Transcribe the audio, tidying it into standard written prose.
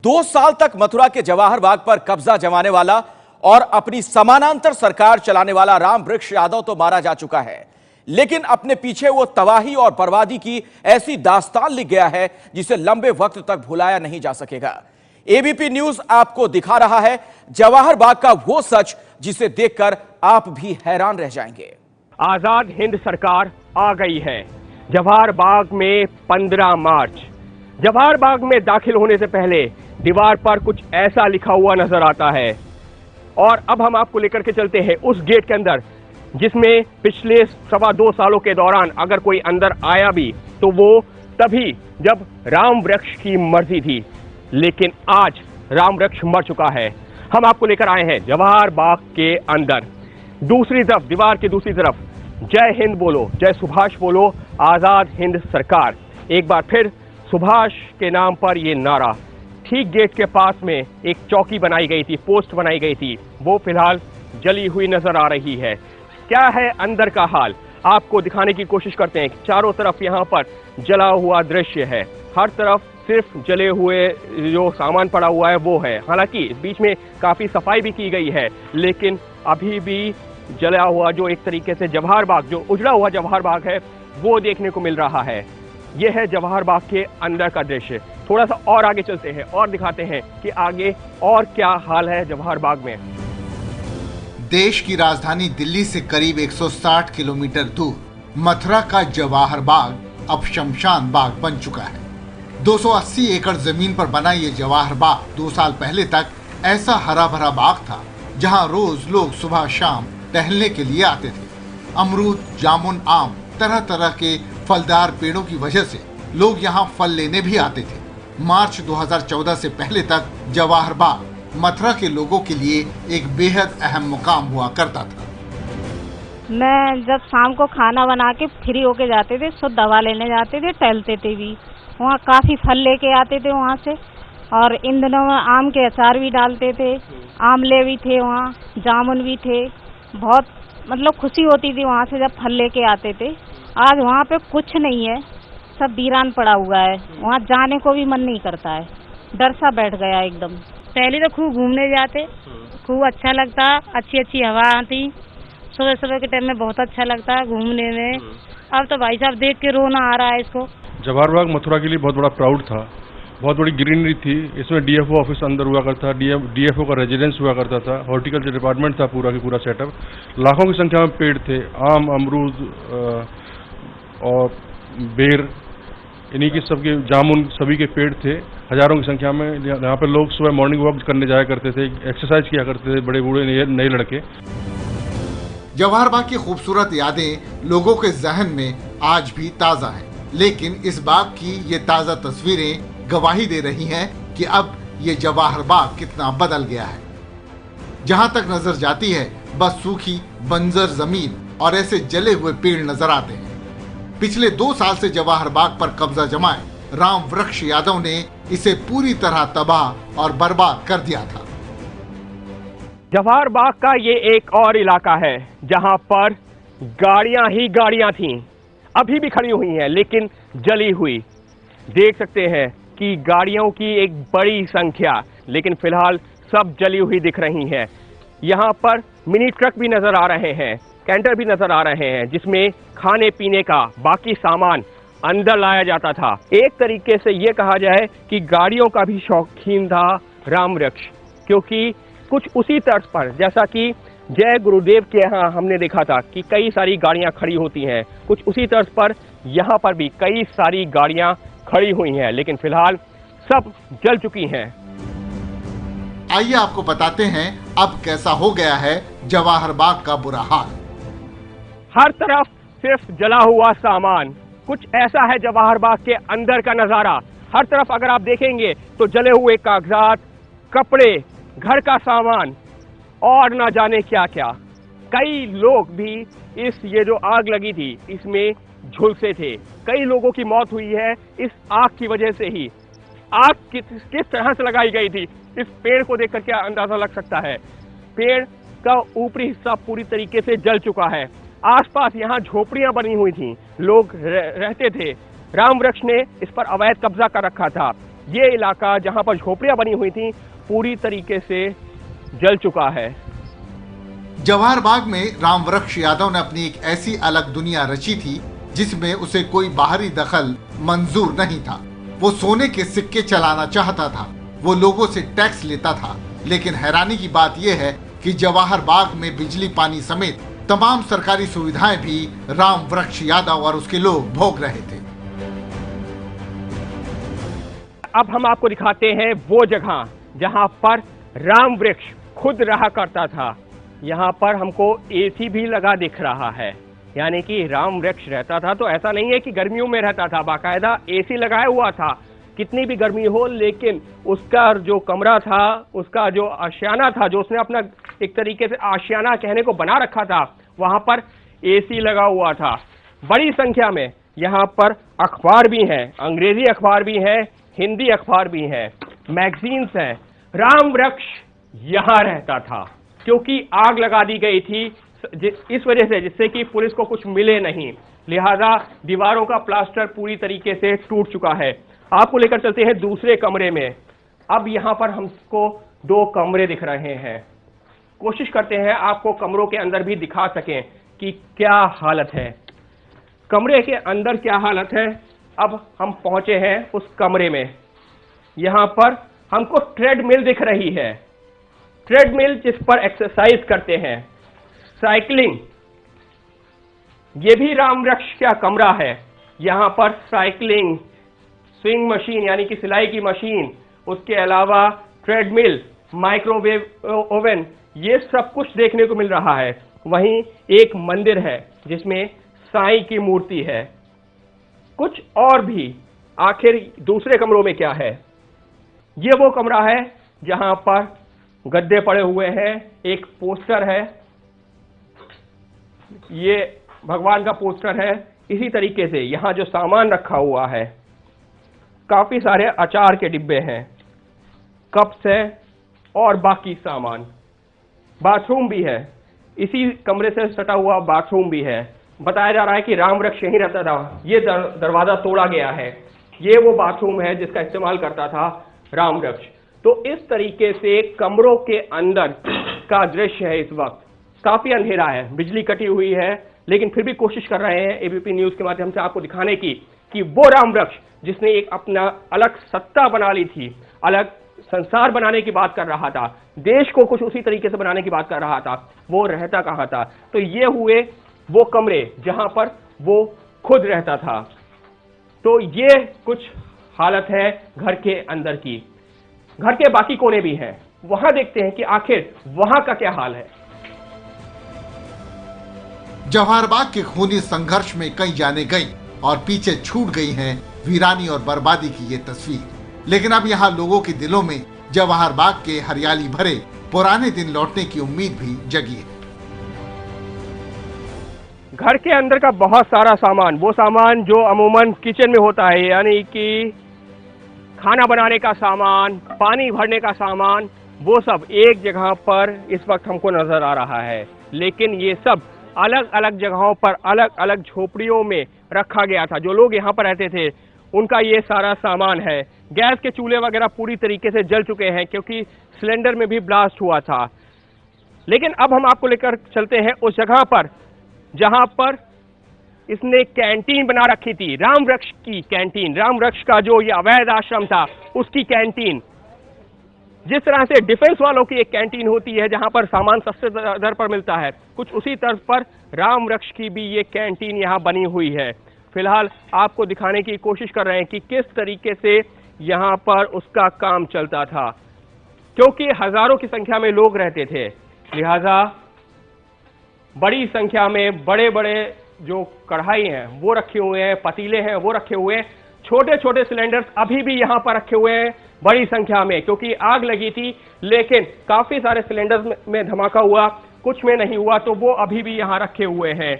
2 साल तक मथुरा के जवाहर बाग पर कब्जा जमाने वाला और अपनी समानांतर सरकार चलाने वाला राम वृक्ष यादव तो मारा जा चुका है, लेकिन अपने पीछे वो तबाही और बर्बादी की ऐसी दास्तान लिख गया है जिसे लंबे वक्त तक भुलाया नहीं जा सकेगा। एबीपी न्यूज आपको दिखा रहा है जवाहर बाग का वो सच जिसे देखकर आप भी हैरान रह जाएंगे। आजाद हिंद सरकार आ गई है। जवाहर बाग में 15 मार्च। जवाहर बाग में दाखिल होने से पहले दीवार पर कुछ ऐसा लिखा हुआ नजर आता है और अब हम आपको लेकर के चलते हैं उस गेट के अंदर जिसमें पिछले 2.25 सालों के दौरान अगर कोई अंदर आया भी तो वो तभी जब राम वृक्ष की मर्जी थी, लेकिन आज राम वृक्ष मर चुका है। हम आपको लेकर आए हैं जवाहर बाग के अंदर। दूसरी तरफ, दीवार की दूसरी तरफ, जय हिंद बोलो, जय सुभाष बोलो, आजाद हिंद सरकार। एक बार फिर सुभाष के नाम पर ये नारा। ठीक गेट के पास में एक चौकी बनाई गई थी, पोस्ट बनाई गई थी, वो फिलहाल जली हुई नजर आ रही है। क्या है अंदर का हाल आपको दिखाने की कोशिश करते हैं। चारों तरफ यहाँ पर जला हुआ दृश्य है, हर तरफ सिर्फ जले हुए जो सामान पड़ा हुआ है वो है। हालांकि इस बीच में काफी सफाई भी की गई है, लेकिन अभी भी जला हुआ जो एक तरीके से जवाहर बाग, जो उजड़ा हुआ जवाहर बाग है, वो देखने को मिल रहा है। यह है जवाहर बाग के अंदर का दृश्य। थोड़ा सा और आगे चलते हैं और दिखाते हैं कि आगे और क्या हाल है जवाहर बाग में। देश की राजधानी दिल्ली से करीब 160 किलोमीटर दूर मथुरा का जवाहर बाग अब शमशान बाग बन चुका है। 280 एकड़ जमीन पर बना ये जवाहर बाग 2 साल पहले तक ऐसा हरा भरा बाग था जहां रोज लोग सुबह शाम टहलने के लिए आते थे। अमरूद, जामुन, आम, तरह तरह के फलदार पेड़ों की वजह से लोग यहाँ फल लेने भी आते थे। मार्च 2014 से पहले तक जवाहर बाग मथुरा के लोगों के लिए एक बेहद अहम मुकाम हुआ करता था। मैं जब शाम को खाना बना के फ्री होके जाते थे, शुद्ध दवा लेने जाते थे, टहलते थे भी, वहाँ काफी फल लेके आते थे वहाँ से। और इन दिनों में आम के अचार भी डालते थे, आमले भी थे वहाँ, जामुन भी थे। बहुत मतलब खुशी होती थी वहाँ से जब फल लेके आते थे। आज वहाँ पे कुछ नहीं है, सब वीरान पड़ा हुआ है, वहाँ जाने को भी मन नहीं करता है, डर सा बैठ गया एकदम। पहले तो खूब घूमने जाते, खूब अच्छा लगता, अच्छी अच्छी हवा आती, सुबह सुबह के टाइम में बहुत अच्छा लगता है घूमने में। अब तो भाई साहब देख के रोना आ रहा है इसको। जवाहर बाग मथुरा के लिए बहुत बड़ा प्राउड था, बहुत बड़ी ग्रीनरी थी। इसमें डीएफओ ऑफिस अंदर हुआ करता था, डीएफओ का रेजिडेंस हुआ करता था, हॉर्टिकल्चर डिपार्टमेंट था पूरा की पूरा सेटअप। लाखों की संख्या में पेड़ थे, आम, अमरूद और बेर, इन्हीं की सबके, जामुन, सभी के पेड़ थे हजारों की संख्या में। यहाँ पर लोग सुबह मॉर्निंग वॉक करने जाया करते थे, एक्सरसाइज किया करते थे, बड़े बूढ़े नए लड़के। जवाहर बाग की खूबसूरत यादें लोगों के जहन में आज भी ताजा हैं, लेकिन इस बाग की ये ताजा तस्वीरें गवाही दे रही हैं कि अब ये जवाहर बाग कितना बदल गया है। जहाँ तक नजर जाती है बस सूखी बंजर जमीन और ऐसे जले हुए पेड़ नजर आते हैं। पिछले 2 साल से जवाहर बाग पर कब्जा जमाए राम वृक्ष यादव ने इसे पूरी तरह तबाह और बर्बाद कर दिया था। जवाहर बाग का ये एक और इलाका है जहां पर गाड़ियां ही गाड़ियां थीं, अभी भी खड़ी हुई हैं लेकिन जली हुई। देख सकते हैं कि गाड़ियों की एक बड़ी संख्या, लेकिन फिलहाल सब जली हुई दिख रही हैं। यहाँ पर मिनी ट्रक भी नजर आ रहे हैं, कैंटर भी नजर आ रहे हैं जिसमें खाने पीने का बाकी सामान अंदर लाया जाता था। एक तरीके से ये कहा जाए कि गाड़ियों का भी शौकीन था राम वृक्ष, क्योंकि कुछ उसी तर्ज पर, जैसा कि जय गुरुदेव के यहाँ हमने देखा था कि कई सारी गाड़ियां खड़ी होती हैं, कुछ उसी तर्ज पर यहाँ पर भी कई सारी गाड़ियां खड़ी हुई हैं, लेकिन फिलहाल सब जल चुकी हैं। आइए आपको बताते हैं अब कैसा हो गया है जवाहर बाग का बुरा हाल। हर तरफ सिर्फ जला हुआ सामान, कुछ ऐसा है जवाहर बाग के अंदर का नजारा। हर तरफ अगर आप देखेंगे तो जले हुए कागजात, कपड़े, घर का सामान और ना जाने क्या क्या। कई लोग भी ये जो आग लगी थी इसमें झुलसे थे। कई लोगों की मौत हुई है इस आग की वजह से ही। आग किस तरह से लगाई गई थी, इस पेड़ को देखकर क्या अंदाजा लग सकता है। पेड़ का ऊपरी हिस्सा पूरी तरीके से जल चुका है। आसपास यहाँ झोपड़ियां बनी हुई थी, लोग रहते थे। राम वृक्ष ने इस पर अवैध कब्जा कर रखा था। ये इलाका जहां पर झोपड़ियां बनी हुई थी पूरी तरीके से जल चुका है। जवाहर बाग में रामवृक्ष यादव ने अपनी एक ऐसी अलग दुनिया रची थी जिसमें उसे कोई बाहरी दखल मंजूर नहीं था। वो सोने के सिक्के चलाना चाहता था, वो लोगों से टैक्स लेता था, लेकिन हैरानी की बात यह है कि जवाहर बाग में बिजली पानी समेत तमाम सरकारी सुविधाएं भी रामवृक्ष यादव और उसके लोग भोग रहे थे। अब हम आपको दिखाते हैं वो जगह जहां पर रामवृक्ष खुद रहा करता था। यहाँ पर हमको एसी भी लगा दिख रहा है, यानी कि रामवृक्ष रहता था तो ऐसा नहीं है कि गर्मियों में रहता था, बाकायदा एसी लगाया हुआ था। कितनी भी गर्मी हो, लेकिन उसका जो कमरा था, उसका जो आशियाना था, जो उसने अपना एक तरीके से आशियाना कहने को बना रखा था, वहां पर एसी लगा हुआ था। बड़ी संख्या में यहाँ पर अखबार भी हैं, अंग्रेजी अखबार भी है, हिंदी अखबार भी है, मैगजीन्स हैं। रामवृक्ष यहाँ रहता था क्योंकि आग लगा दी गई थी इस वजह से, जिससे कि पुलिस को कुछ मिले नहीं, लिहाजा दीवारों का प्लास्टर पूरी तरीके से टूट चुका है। आपको लेकर चलते हैं दूसरे कमरे में। अब यहाँ पर हमको 2 कमरे दिख रहे हैं। कोशिश करते हैं आपको कमरों के अंदर भी दिखा सकें कि क्या हालत है। कमरे के अंदर क्या हालत है। अब हम पहुंचे हैं उस कमरे में। यहाँ पर हमको ट्रेडमिल दिख रही है, ट्रेडमिल जिस पर एक्सरसाइज करते हैं, साइकिलिंग। ये भी रामवृक्ष का कमरा है। यहाँ पर साइकिलिंग, स्विंग मशीन यानी कि सिलाई की मशीन, उसके अलावा ट्रेडमिल, माइक्रोवेव ओवन, ये सब कुछ देखने को मिल रहा है। वहीं एक मंदिर है जिसमें साईं की मूर्ति है, कुछ और भी। आखिर दूसरे कमरों में क्या है। ये वो कमरा है जहां पर गद्दे पड़े हुए हैं, एक पोस्टर है, ये भगवान का पोस्टर है। इसी तरीके से यहाँ जो सामान रखा हुआ है, काफी सारे अचार के डिब्बे हैं, कप्स है और बाकी सामान। बाथरूम भी है, इसी कमरे से सटा हुआ बाथरूम भी है। बताया जा रहा है कि रामवृक्ष यहीं रहता था। ये दरवाजा तोड़ा गया है, ये वो बाथरूम है जिसका इस्तेमाल करता था रामवृक्ष। तो इस तरीके से कमरों के अंदर का दृश्य है। इस वक्त काफी अंधेरा है, बिजली कटी हुई है, लेकिन फिर भी कोशिश कर रहे हैं एबीपी न्यूज के माध्यम से आपको दिखाने की कि वो रामवृक्ष जिसने एक अपना अलग सत्ता बना ली थी, अलग संसार बनाने की बात कर रहा था, देश को कुछ उसी तरीके से बनाने की बात कर रहा था, वो रहता कहाँ था। तो ये हुए वो कमरे जहां पर वो खुद रहता था। तो ये कुछ हालत है घर के अंदर की। घर के बाकी कोने भी हैं, वहां देखते हैं कि आखिर वहां का क्या हाल है। जवाहर बाग के खूनी संघर्ष में कई जाने गई और पीछे छूट गई हैं वीरानी और बर्बादी की ये तस्वीर। लेकिन अब यहाँ लोगों के दिलों में जवाहर बाग के हरियाली भरे पुराने दिन लौटने की उम्मीद भी जगी है। घर के अंदर का बहुत सारा सामान, वो सामान जो अमूमन किचन में होता है, यानी कि खाना बनाने का सामान, पानी भरने का सामान, वो सब एक जगह पर इस वक्त हमको नजर आ रहा है। लेकिन ये सब अलग अलग जगहों पर, अलग अलग झोपड़ियों में रखा गया था। जो लोग यहाँ पर रहते थे उनका ये सारा सामान है। गैस के चूल्हे वगैरह पूरी तरीके से जल चुके हैं क्योंकि सिलेंडर में भी ब्लास्ट हुआ था। लेकिन अब हम आपको लेकर चलते हैं उस जगह पर जहां पर इसने कैंटीन बना रखी थी, रामवृक्ष की कैंटीन। रामवृक्ष का जो ये अवैध आश्रम था उसकी कैंटीन। जिस तरह से डिफेंस वालों की एक कैंटीन होती है जहां पर सामान सस्ते दर पर मिलता है, कुछ उसी तर्ज पर रामवृक्ष की भी ये कैंटीन यहाँ बनी हुई है। फिलहाल आपको दिखाने की कोशिश कर रहे हैं कि किस तरीके से यहाँ पर उसका काम चलता था, क्योंकि हजारों की संख्या में लोग रहते थे, लिहाजा बड़ी संख्या में बड़े बड़े जो कढ़ाई हैं वो रखे हुए हैं, पतीले हैं वो रखे हुए हैं, छोटे छोटे सिलेंडर्स अभी भी यहाँ पर रखे हुए हैं बड़ी संख्या में, क्योंकि आग लगी थी। लेकिन काफी सारे सिलेंडर्स में धमाका हुआ, कुछ में नहीं हुआ, तो वो अभी भी यहाँ रखे हुए हैं।